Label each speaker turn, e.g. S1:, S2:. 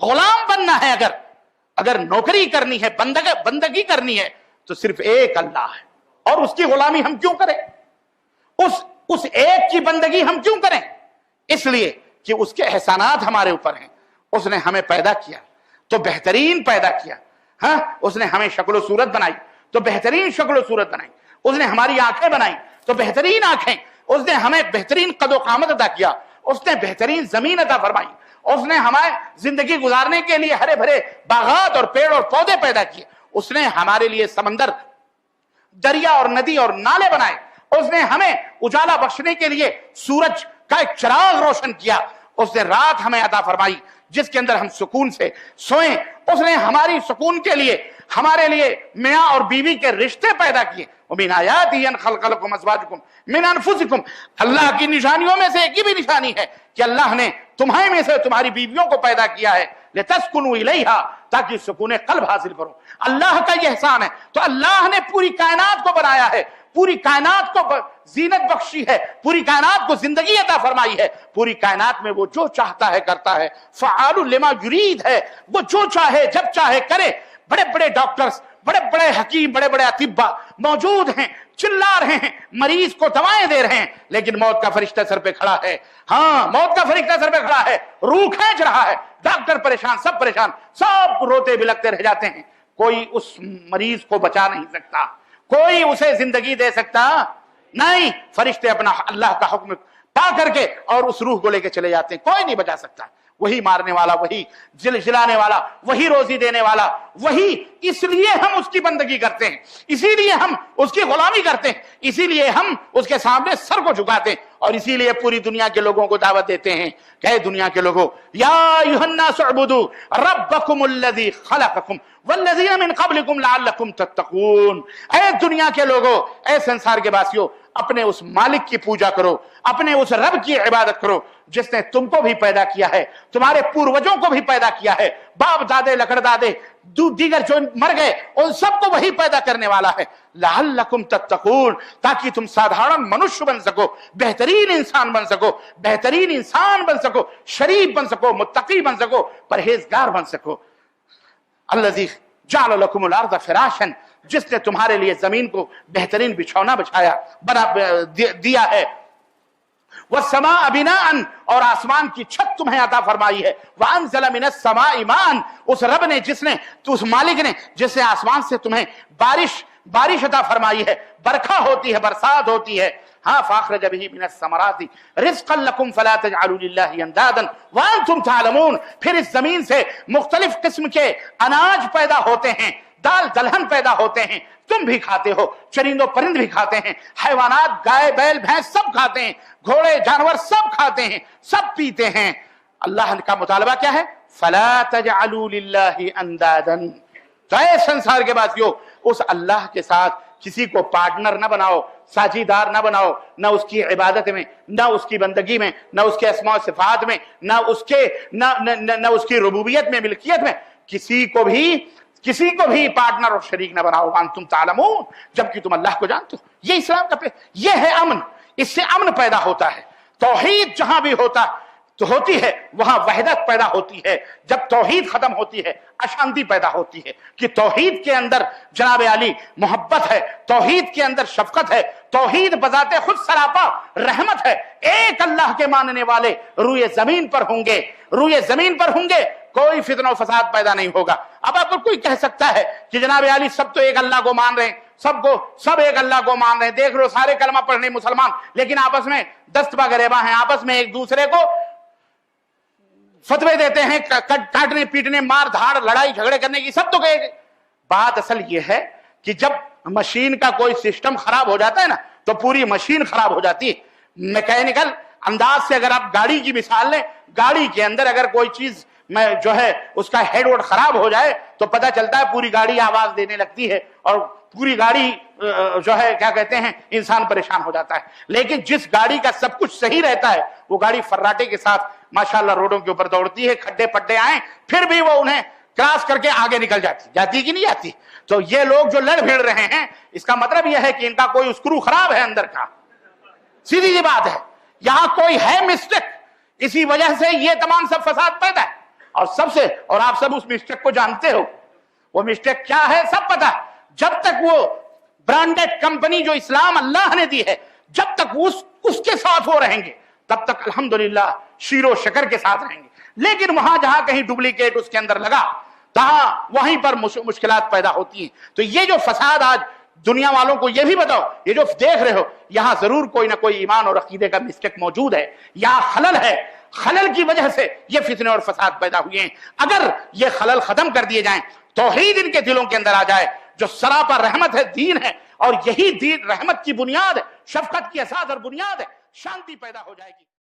S1: غلام بننا ہے، اگر نوکری کرنی ہے، بندگی کرنی ہے، تو صرف ایک اللہ ہے، اور اس کی غلامی ہم کیوں کریں؟ اس ایک کی بندگی ہم کیوں کریں؟ اس لیے کہ اس کے احسانات ہمارے اوپر ہیں۔ اس نے ہمیں پیدا کیا تو بہترین پیدا کیا، ہاں، اس نے ہمیں شکل و صورت بنائی تو بہترین شکل و صورت بنائی، اس نے ہماری آنکھیں بنائی تو بہترین آنکھیں، اس نے ہمیں بہترین قد و قامت عطا کیا، اس نے بہترین زمین عطا فرمائی، اس نے ہمیں زندگی گزارنے کے لیے ہرے بھرے باغات اور پیڑ اور پودے پیدا کیے، اس نے ہمارے لیے سمندر، دریا اور ندی اور نالے بنائے، اس نے ہمیں اجالا بخشنے کے لیے سورج کا ایک چراغ روشن کیا، اس نے رات ہمیں عطا فرمائی جس کے اندر ہم سکون سے سوئیں، اس نے ہماری سکون کے لیے ہمارے لیے میاں اور بیوی کے رشتے پیدا کیے۔ وَمِنْ آيَاتِهِ أَنْ خَلَقَ لَكُمْ أَزْوَاجَكُمْ مِنْ أَنفُسِكُمْ، اللہ کی نشانیوں میں سے ایک ہی بھی نشانی ہے کہ اللہ نے تمہارے میں سے تمہاری بیویوں کو پیدا کیا ہے، لِتَسْكُنُوا إِلَيْهَا، تاکہ سکون قلب حاصل کرو۔ اللہ کا یہ احسان ہے، تو اللہ نے پوری کائنات کو بنایا ہے، پوری کائنات کو زینت بخشی ہے، پوری کائنات کو زندگی عطا فرمائی ہے، پوری کائنات میں وہ جو چاہتا ہے کرتا ہے، فعال لما یرید ہے، وہ جو چاہے جب چاہے کرے۔ بڑے بڑے ڈاکٹرز، بڑے بڑے حکیم، بڑے بڑے اطباء موجود ہیں، چلا رہے ہیں، مریض کو دوائیں دے رہے ہیں، لیکن موت کا فرشتہ سر پہ کھڑا ہے، ہاں، موت کا فرشتہ سر پہ کھڑا ہے، روح کھینچ رہا ہے، ڈاکٹر پریشان، سب روتے بلکتے رہ جاتے ہیں، کوئی اس مریض کو بچا نہیں سکتا، کوئی اسے زندگی دے سکتا نہیں، فرشتے اپنا اللہ کا حکم پا کر کے اور اس روح کو لے کے چلے جاتے ہیں، کوئی نہیں بچا سکتا۔ وہی مارنے والا، وہی جلانے والا، وہی روزی دینے والا، وہی، اس لیے ہم اس کی بندگی کرتے ہیں، اسی لیے ہم اس کی غلامی کرتے ہیں، اسی لیے ہم اس کے سامنے سر کو جھکاتے ہیں، اور اسی لیے پوری دنیا کے لوگوں کو دعوت دیتے ہیں کہ اے دنیا کے لوگوں، یا ایھا الناس اعبدوا ربکم الذی خلقکم والذین من قبلکم لعلکم تتقون، اے دنیا کے لوگوں، اے سنسار کے باسیوں، اپنے اس مالک کی پوجا کرو، اپنے اس رب کی عبادت کرو جس نے تم کو بھی پیدا کیا ہے، تمہارے پوروجوں کو بھی پیدا کیا ہے، باپ دادے لکڑ دادے دیگر جو مر گئے ان سب کو وہی پیدا کرنے والا ہے، لعلکم تتقون، تاکہ تم سادھارن منشیہ بن سکو، بہترین انسان بن سکو، بہترین انسان بن سکو، شریف بن سکو، متقی بن سکو، پرہیزگار بن سکو۔ الذی جعل لکم الارض فراشا، جس نے تمہارے لیے زمین کو بہترین بچھونا بچھایا دیا ہے، والسماء بناء، اور آسمان کی چھت تمہیں عطا فرمائی ہے، وانزل من السماء ماء، اس رب نے اس مالک نے جس نے آسمان سے تمہیں بارش عطا فرمائی ہے، برکھا ہوتی ہے، برسات ہوتی ہے، ہاں، فاخرج به من الثمرات رزقا لكم فلا تجعلوا لله اندادا وانتم تعلمون، پھر اس زمین سے مختلف قسم کے اناج پیدا ہوتے ہیں، دال دلہن پیدا ہوتے ہیں، تم بھی کھاتے ہو، چرند و پرند بھی کھاتے ہیں، حیوانات، گائے بیل بھینس سب کھاتے ہیں، گھوڑے جانور سب کھاتے ہیں، سب پیتے ہیں۔ اللہ کا مطالبہ کیا ہے؟ فلا تجعلوا للہ اندادا، تو اے سنسار کے باسیوں، اس اللہ کے ساتھ کسی کو پارٹنر نہ بناؤ، ساجیدار نہ بناؤ، نہ اس کی عبادت میں، نہ اس کی بندگی میں، نہ اس کے اسماء و صفات میں، نہ اس کی ربوبیت میں، ملکیت میں، کسی کو بھی پارٹنر اور شریک نہ بناؤ، وانتم تعلمون، جبکہ تم اللہ کو جانتے ہو۔ یہ اسلام کا یہ ہے امن، اس سے امن پیدا ہوتا ہے۔ توحید جہاں بھی ہوتی ہے وہاں وحدت پیدا ہوتی ہے، جب توحید ختم ہوتی ہے اشانتی پیدا ہوتی ہے، کہ توحید کے اندر جناب علی محبت ہے، توحید کے اندر شفقت ہے، توحید بذات خود سراپا رحمت ہے، ایک اللہ کے ماننے والے روئے زمین پر ہوں گے، کوئی فتنہ و فساد پیدا نہیں ہوگا۔ اب آپ کو کوئی کہہ سکتا ہے کہ جناب علی سب تو ایک اللہ کو مان رہے ہیں، سب ایک اللہ کو مان رہے ہیں، دیکھ لو سارے کلمہ پڑھنے مسلمان، لیکن آپس میں دست بغریبہ ہیں، آپس میں ایک دوسرے کو فتوے دیتے ہیں، کاٹنے پیٹنے، مار دھاڑ، لڑائی جھگڑے کرنے کی، سب تو کہے گے۔ بات اصل یہ ہے کہ جب مشین کا کوئی سسٹم خراب ہو جاتا ہے نا تو پوری مشین خراب ہو جاتی ہے۔ میکینیکل انداز سے اگر آپ گاڑی کی مثال لیں، گاڑی کے اندر اگر کوئی چیز میں جو ہے اس کا ہیڈ ووڈ خراب ہو جائے تو پتہ چلتا ہے پوری گاڑی آواز دینے لگتی ہے، اور پوری گاڑی جو ہے کیا کہتے ہیں انسان پریشان ہو جاتا ہے۔ لیکن جس گاڑی کا سب کچھ صحیح رہتا ہے وہ گاڑی فراٹے کے ساتھ ماشاءاللہ روڈوں کے اوپر دوڑتی ہے، کھڈے پڈے آئیں پھر بھی وہ انہیں کراس کر کے آگے نکل جاتی کہ نہیں جاتی۔ تو یہ لوگ جو لڑ بھیڑ رہے ہیں اس کا مطلب یہ ہے کہ ان کا کوئی اسکرو خراب ہے اندر کا، سیدھی سی بات ہے، یہاں کوئی ہے مسٹیک، اسی وجہ سے یہ تمام سب فساد پیدا ہے۔ اور اور آپ سب اس مسٹیک کو جانتے ہو. وہ مسٹیک کیا ہے سب پتا. جب تک وہ برانڈڈ کمپنی جو اسلام اللہ نے دی ہے جب تک اس کے ساتھ وہ رہیں گے تب تک الحمدللہ شیر و شکر کے ساتھ رہیں گے. لیکن وہاں جہاں کہیں ڈپلیکیٹ اس کے اندر لگا تہاں وہیں پر مشکلات پیدا ہوتی ہیں. تو یہ جو فساد آج دنیا والوں کو یہ بھی بتاؤ, یہ جو دیکھ رہے ہو یہاں ضرور کوئی نہ کوئی ایمان اور عقیدے کا مسٹیک موجود ہے, یہاں خلل ہے. خلل کی وجہ سے یہ فتنے اور فساد پیدا ہوئے ہیں. اگر یہ خلل ختم کر دیے جائیں, توحید ان کے دلوں کے اندر آ جائے جو سراپا رحمت ہے, دین ہے, اور یہی دین رحمت کی بنیاد ہے, شفقت کی اساس اور بنیاد ہے, شانتی پیدا ہو جائے گی.